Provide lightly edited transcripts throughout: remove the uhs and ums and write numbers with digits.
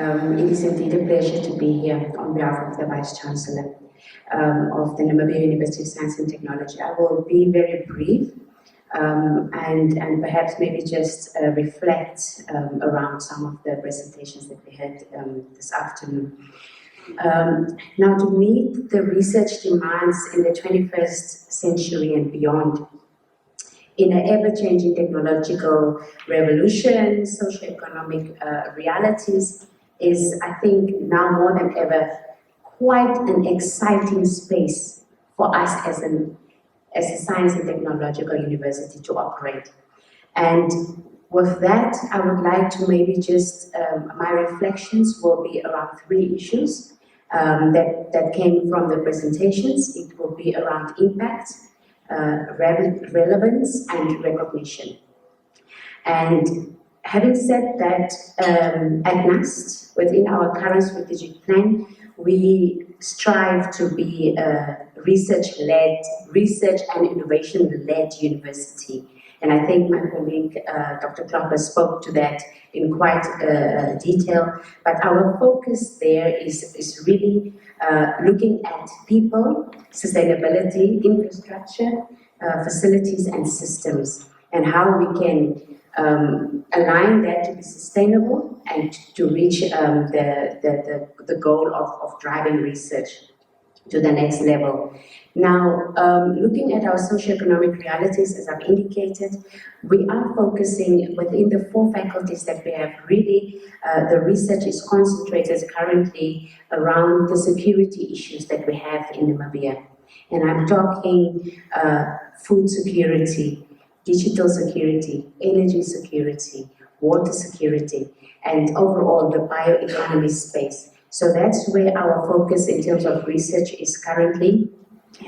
It is indeed a pleasure to be here on behalf of the Vice-Chancellor of the Namibia University of Science and Technology. I will be very brief and perhaps maybe just reflect around some of the presentations that we had this afternoon. Now, to meet the research demands in the 21st century and beyond, in an ever-changing technological revolution, socio-economic realities is, I think, now more than ever, quite an exciting space for us as a science and technological university to operate. And with that, I would like to maybe just, my reflections will be around three issues that came from the presentations. It will be around impact, relevance, and recognition. And having said that, at NUST, within our current strategic plan, we strive to be a research-led, research and innovation-led university. And I think my colleague, Dr. Klopper, spoke to that in quite detail. But our focus there is really looking at people, sustainability, infrastructure, facilities and systems, and how we can align that to be sustainable and to reach the goal of driving research to the next level. Now, looking at our socioeconomic realities, as I've indicated, we are focusing within the 4 faculties that we have. Really, the research is concentrated currently around the security issues that we have in Namibia. And I'm talking food security, digital security, energy security, water security, and overall the bioeconomy space. So that's where our focus in terms of research is currently.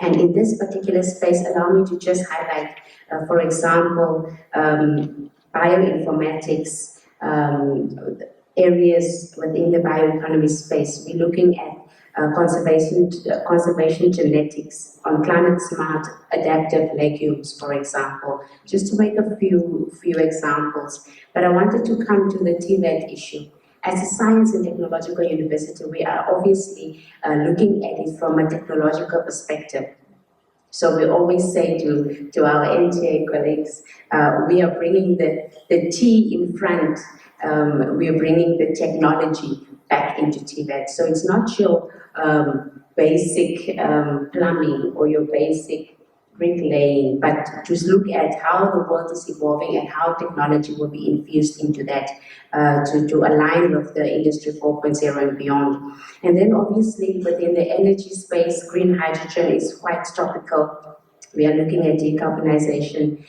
And in this particular space, allow me to just highlight, for example, bioinformatics, areas within the bioeconomy space. We're looking at conservation genetics on climate smart adaptive legumes, for example, just to make a few examples. But I wanted to come to the TVET issue. As a science and technological university, we are obviously looking at it from a technological perspective. So we always say to our NTA colleagues, we are bringing the T in front, we are bringing the technology back into TVET. So it's not your basic plumbing or your basic bricklaying, but just look at how the world is evolving and how technology will be infused into that to align with the Industry 4.0 and beyond. And then obviously within the energy space, green hydrogen is quite topical. We are looking at decarbonization,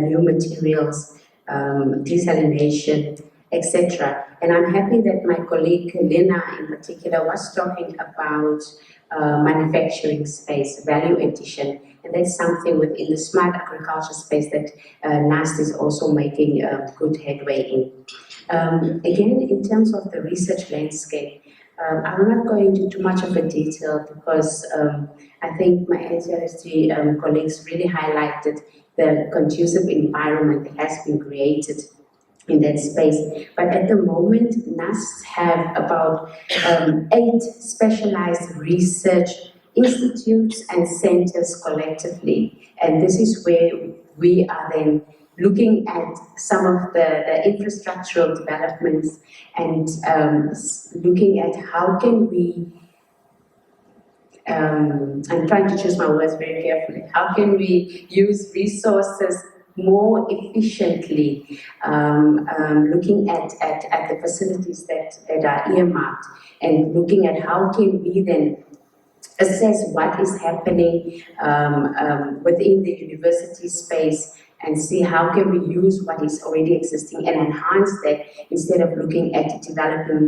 new materials, desalination, etc. And I'm happy that my colleague Lena in particular was talking about manufacturing space, value addition. And that's something within the smart agriculture space that NUST is also making good headway in. Again, in terms of the research landscape, I'm not going into too much of a detail because I think my NCRSG colleagues really highlighted the conducive environment that has been created in that space. But at the moment, NUST have about 8 specialized research institutes and centers collectively. And this is where we are then looking at some of the infrastructural developments and looking at how can we, I'm trying to choose my words very carefully, how can we use resources more efficiently, looking at the facilities that are earmarked and looking at how can we then assess what is happening within the university space and see how can we use what is already existing and enhance that instead of looking at developing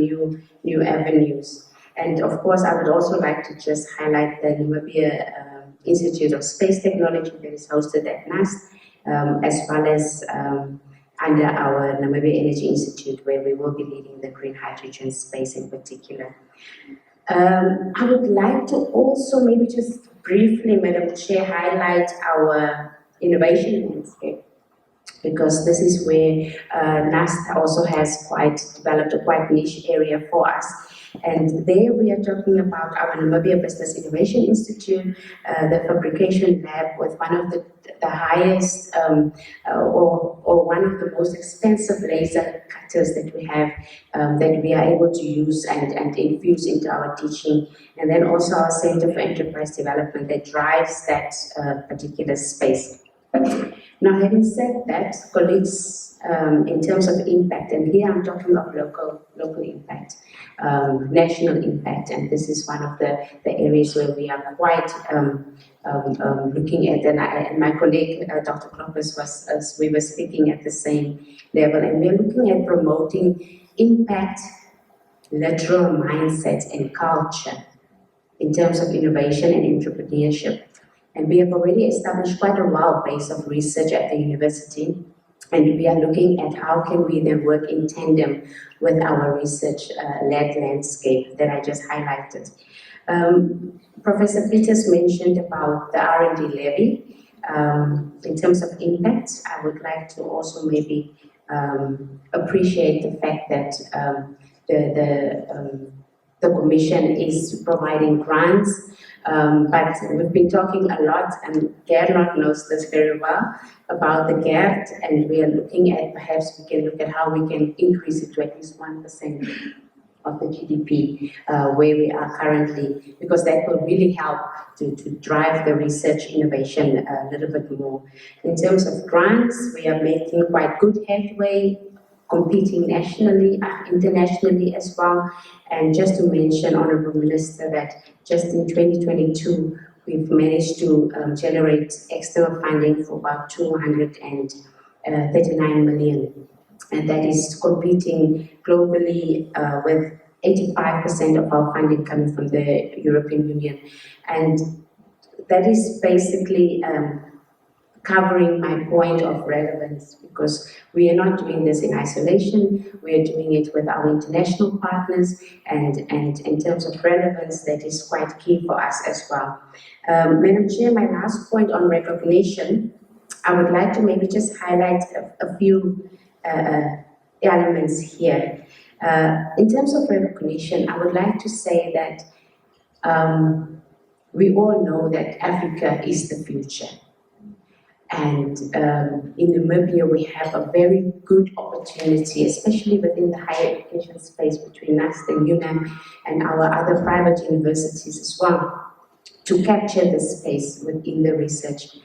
new avenues. And of course, I would also like to just highlight the Namibia Institute of Space Technology that is hosted at NUST, as well as under our Namibia Energy Institute, where we will be leading the green hydrogen space in particular. I would like to also maybe just briefly, Madam Chair, highlight our innovation landscape. because this is where NUST also has developed a quite niche area for us. And there we are talking about our Namibia Business Innovation Institute, the fabrication lab with one of the highest or one of the most expensive laser cutters that we have, that we are able to use and infuse into our teaching. And then also our Center for Enterprise Development that drives that particular space. Now, having said that, colleagues, in terms of impact, and here I'm talking of local impact, national impact, and this is one of the areas where we are quite looking at, and my colleague, Dr. Kloppers, we were speaking at the same level, and we're looking at promoting impact, literal mindset, and culture in terms of innovation and entrepreneurship. And we have already established quite a wild base of research at the university, and we are looking at how can we then work in tandem with our research-led landscape that I just highlighted. Professor Peters mentioned about the R&D levy. In terms of impact, I would like to also maybe appreciate the fact that the Commission is providing grants, but we've been talking a lot, and Gernot knows this very well, about the GERD, and we are looking at, perhaps we can look at how we can increase it to at least 1% of the GDP, where we are currently, because that will really help to drive the research innovation a little bit more. In terms of grants, we are making quite good headway, competing nationally, internationally as well. And just to mention, Honourable Minister, that just in 2022, we've managed to generate external funding for about 239 million. And that is competing globally with 85% of our funding coming from the European Union. And that is basically covering my point of relevance, because we are not doing this in isolation, we are doing it with our international partners, and in terms of relevance, that is quite key for us as well. Madam Chair, my last point on recognition, I would like to maybe just highlight a few elements here. In terms of recognition, I would like to say that we all know that Africa is the future. And in Namibia, we have a very good opportunity, especially within the higher education space between NUST and UNAM and our other private universities as well, to capture the space within the research.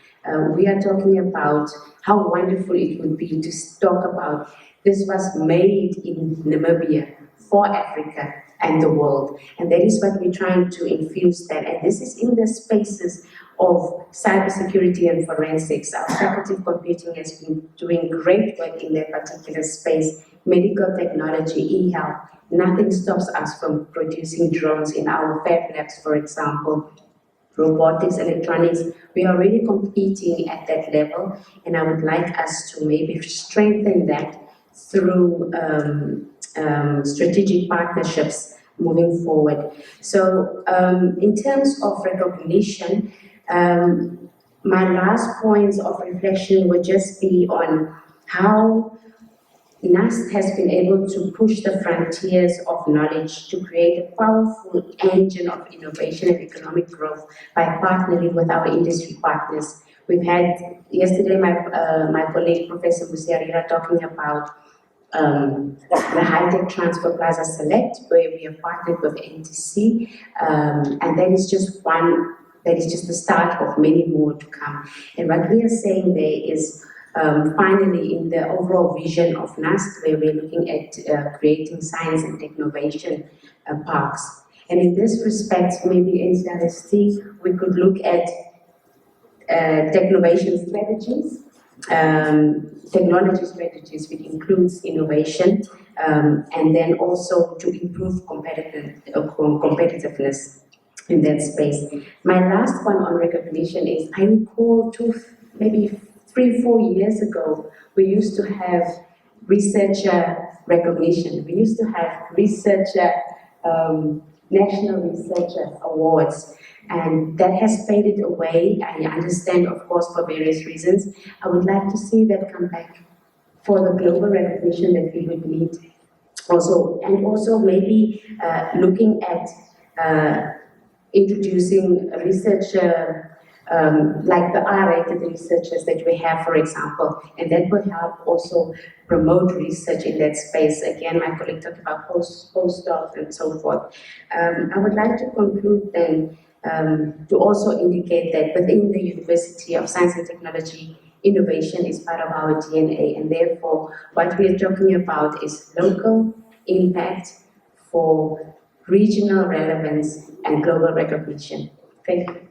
We are talking about how wonderful it would be to talk about this was made in Namibia for Africa and the world. And that is what we're trying to infuse that. And this is in the spaces of cybersecurity and forensics. Our faculty of computing has been doing great work in that particular space. Medical technology, e-health, nothing stops us from producing drones in our fab labs, for example. Robotics, electronics, we are already competing at that level, and I would like us to maybe strengthen that through strategic partnerships moving forward. So in terms of recognition, my last points of reflection would just be on how NUST has been able to push the frontiers of knowledge to create a powerful engine of innovation and economic growth by partnering with our industry partners. We've had yesterday my colleague Professor Musiarira talking about the High-Tech Transfer Plaza Select, where we have partnered with NTC, and that is just one. That is just the start of many more to come. And what we are saying there is, finally, in the overall vision of NUST, where we're looking at creating science and technovation parks. And in this respect, maybe in NUST, we could look at technovation strategies, technology strategies, which includes innovation, and then also to improve competitiveness in that space. My last one on recognition is, I recall maybe 3-4 years ago, we used to have researcher recognition. We used to have researcher, national researcher awards, and that has faded away. I understand, of course, for various reasons. I would like to see that come back. for the global recognition that we would need also, and also maybe looking at introducing research like the R-rated researchers that we have, for example, and that will help also promote research in that space. Again, my colleague talked about postdocs and so forth. I would like to conclude then to also indicate that within the University of Science and Technology, innovation is part of our DNA, and therefore what we are talking about is local impact for regional relevance and global recognition. Thank you.